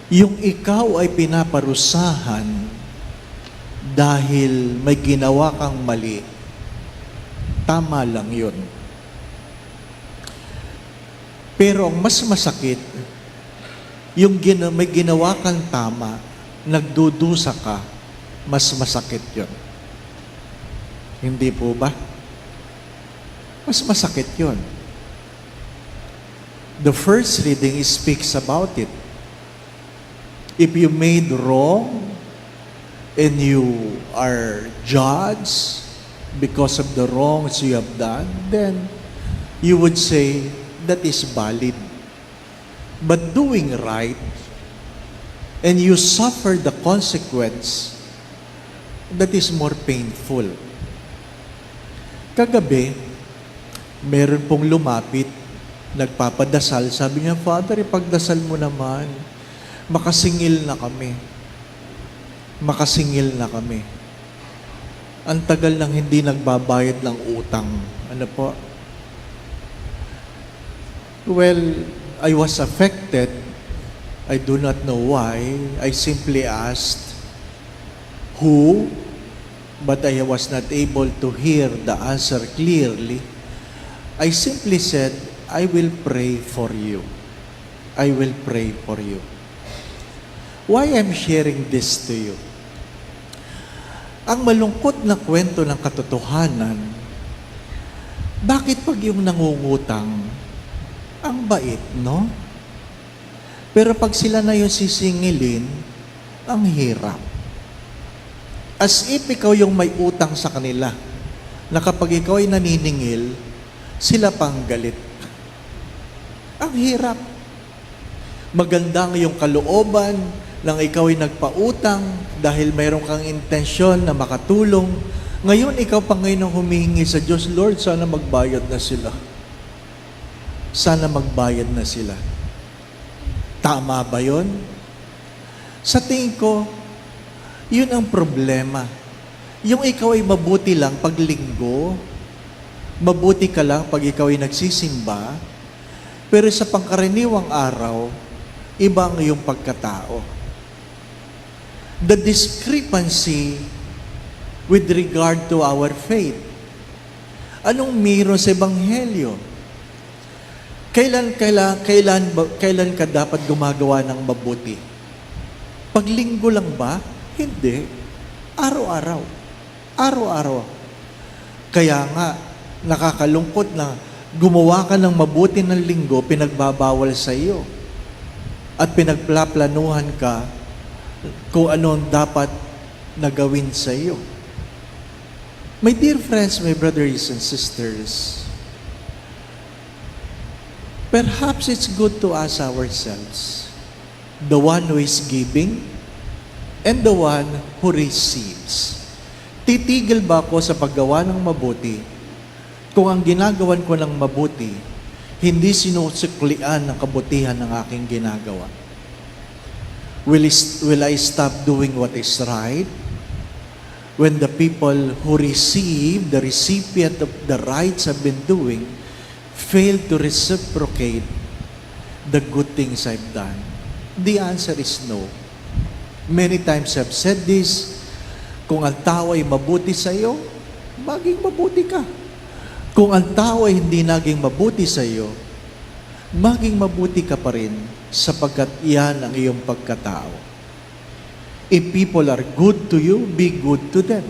Yung ikaw ay pinaparusahan dahil may ginawa kang mali, tama lang yun. Pero ang mas masakit, yung may ginawa kang tama, nagdudusa ka, mas masakit yun. Hindi po ba? Mas masakit yun. The first reading speaks about it. If you made wrong and you are judged because of the wrongs you have done, then you would say that is valid. But doing right and you suffer the consequence, that is more painful. Kagabi, meron pong lumapit, nagpapadasal. Sabi niya, Father, ipagdasal mo naman. Makasingil na kami. Makasingil na kami. Ang tagal nang hindi nagbabayad ng utang. Ano po? Well, I was affected. I do not know why. I simply asked who, but I was not able to hear the answer clearly. I simply said, I will pray for you. I will pray for you. Why I'm sharing this to you? Ang malungkot na kwento ng katotohanan, bakit pag yung nangungutang, ang bait, no? Pero pag sila na yung sisingilin, ang hirap. As if ikaw yung may utang sa kanila, na kapag ikaw ay naniningil, sila pang galit. Ang hirap. Maganda ang iyong kalooban nang ikaw ay nagpautang dahil mayroon kang intensyon na makatulong. Ngayon, ikaw pa ngayon ang humihingi sa Diyos, Lord, sana magbayad na sila. Sana magbayad na sila. Tama ba yun? Sa tingin ko, yun ang problema. Yung ikaw ay mabuti lang pag linggo, mabuti ka lang pag ikaw ay nagsisimba, pero sa pangkaraniwang araw, iba ang iyong pagkatao. The discrepancy with regard to our faith. Anong meron sa Ebanghelyo? Kailan ka dapat gumagawa ng mabuti? Paglinggo lang ba? Hindi. Araw-araw. Araw-araw. Kaya nga, nakakalungkot na gumawa ka ng mabuti ng linggo, pinagbabawal sa iyo. At pinagplaplanuhan ka kung anong dapat na gawin sa iyo. My dear friends, my brothers and sisters, perhaps it's good to ask ourselves, the one who is giving and the one who receives. Titigil ba ako sa paggawa ng mabuti kung ang ginagawan ko ng mabuti, hindi sinusuklian ng kabutihan ng aking ginagawa? Will I stop doing what is right when the people who receive, the recipient of the rights I've been doing, fail to reciprocate the good things I've done? The answer is no. Many times I've said this, kung ang tao ay mabuti sa iyo, maging mabuti ka. Kung ang tao ay hindi naging mabuti sa iyo, maging mabuti ka pa rin sapagkat iyan ang iyong pagkatao. If people are good to you, be good to them.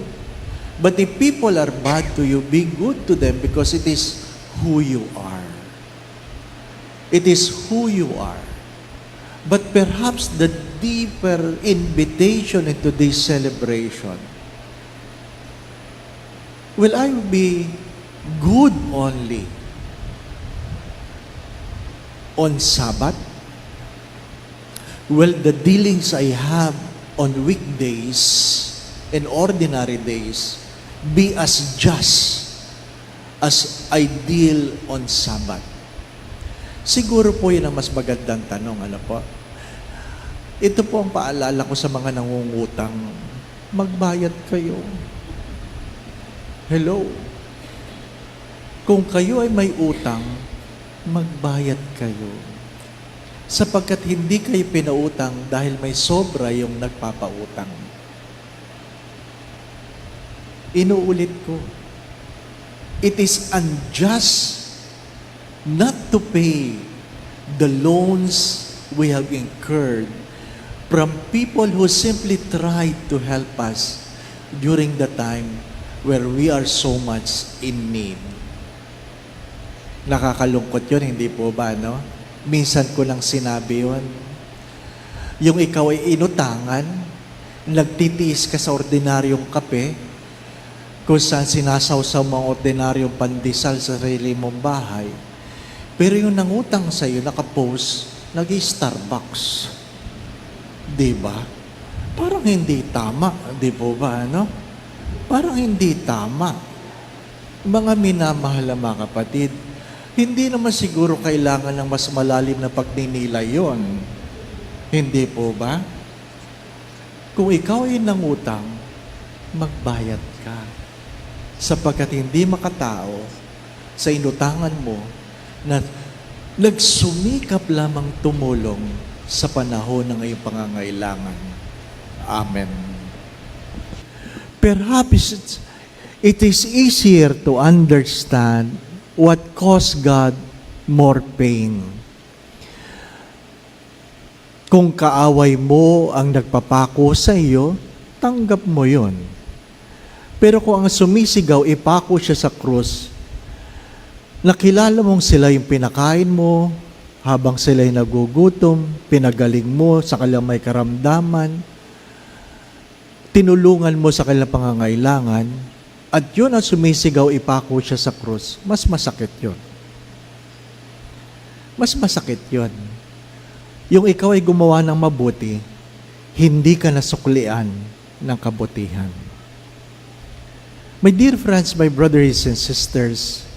But if people are bad to you, be good to them because it is who you are. It is who you are. But perhaps the deeper invitation into this celebration, will I be good only on Sabbath? Will the dealings I have on weekdays and ordinary days be as just as I deal on Sabbath? Siguro po yun ang mas magandang tanong. Ano po? Ito po ang paalala ko sa mga nangungutang. Magbayad kayo. Hello? Kung kayo ay may utang, magbayad kayo. sapagkat hindi kayo pinautang dahil may sobra yung nagpapautang. Inuulit ko, it is unjust not to pay the loans we have incurred from people who simply tried to help us during the time where we are so much in need. Nakakalungkot yun, hindi po ba, no? Minsan ko lang sinabi yun. Yung ikaw ay inutangan, nagtitiis ka sa ordinaryong kape, kung saan sinasawsaw mga ordinaryong pandesal sa sarili mong bahay. Pero yung nangutang sa iyo, nakapost, nag-Starbucks. Di ba? Parang hindi tama, di po ba, ano? Parang hindi tama. Mga minamahal na mga kapatid, hindi naman siguro kailangan ng mas malalim na pagninilay yon. Hindi po ba? Kung ikaw ay nangutang, magbayad ka. Sapagkat hindi makatao sa inutangan mo na nagsumikap lamang tumulong sa panahon ng iyong pangangailangan. Amen. Perhaps it is easier to understand what caused God more pain. Kung kaaway mo ang nagpapako sa iyo, tanggap mo yon. Pero kung ang sumisigaw, ipako siya sa krus, nakilala mong sila yung pinakain mo, habang sila'y nagugutom, pinagaling mo sa kanilang may karamdaman, tinulungan mo sa kanilang pangangailangan, at yun ang sumisigaw, ipako siya sa krus, mas masakit yun. Mas masakit yun. Yung ikaw ay gumawa ng mabuti, hindi ka nasuklian ng kabutihan. My dear friends, my brothers and sisters,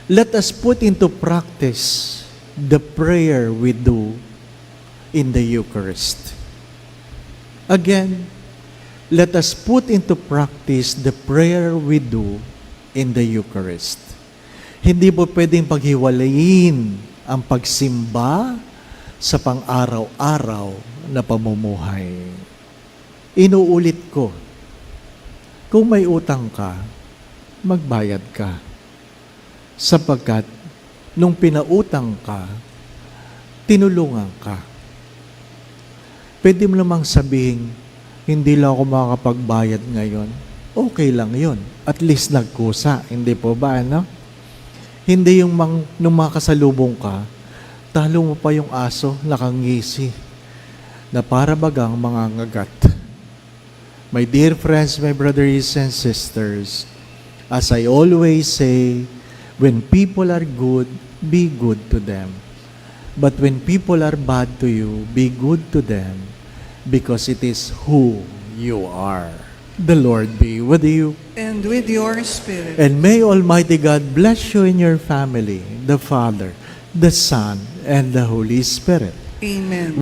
let us put into practice the prayer we do in the Eucharist. Again, let us put into practice the prayer we do in the Eucharist. Hindi po pwedeng paghiwalayin ang pagsimba sa pang-araw-araw na pamumuhay. Inuulit ko, kung may utang ka, magbayad ka. Sapagkat, nung pinautang ka, tinulungan ka. Pwede mo namang sabihin, hindi lang ako makakapagbayad ngayon. Okay lang yun. At least nagkusa. Hindi po ba, ano? Hindi yung nung makasalubong ka, talo mo pa yung aso, nakangisi, na para bagang mangangagat. My dear friends, my brothers and sisters, as I always say, when people are good, be good to them. But when people are bad to you, be good to them, because it is who you are. The Lord be with you. And with your spirit. And may Almighty God bless you and your family, the Father, the Son, and the Holy Spirit. Amen.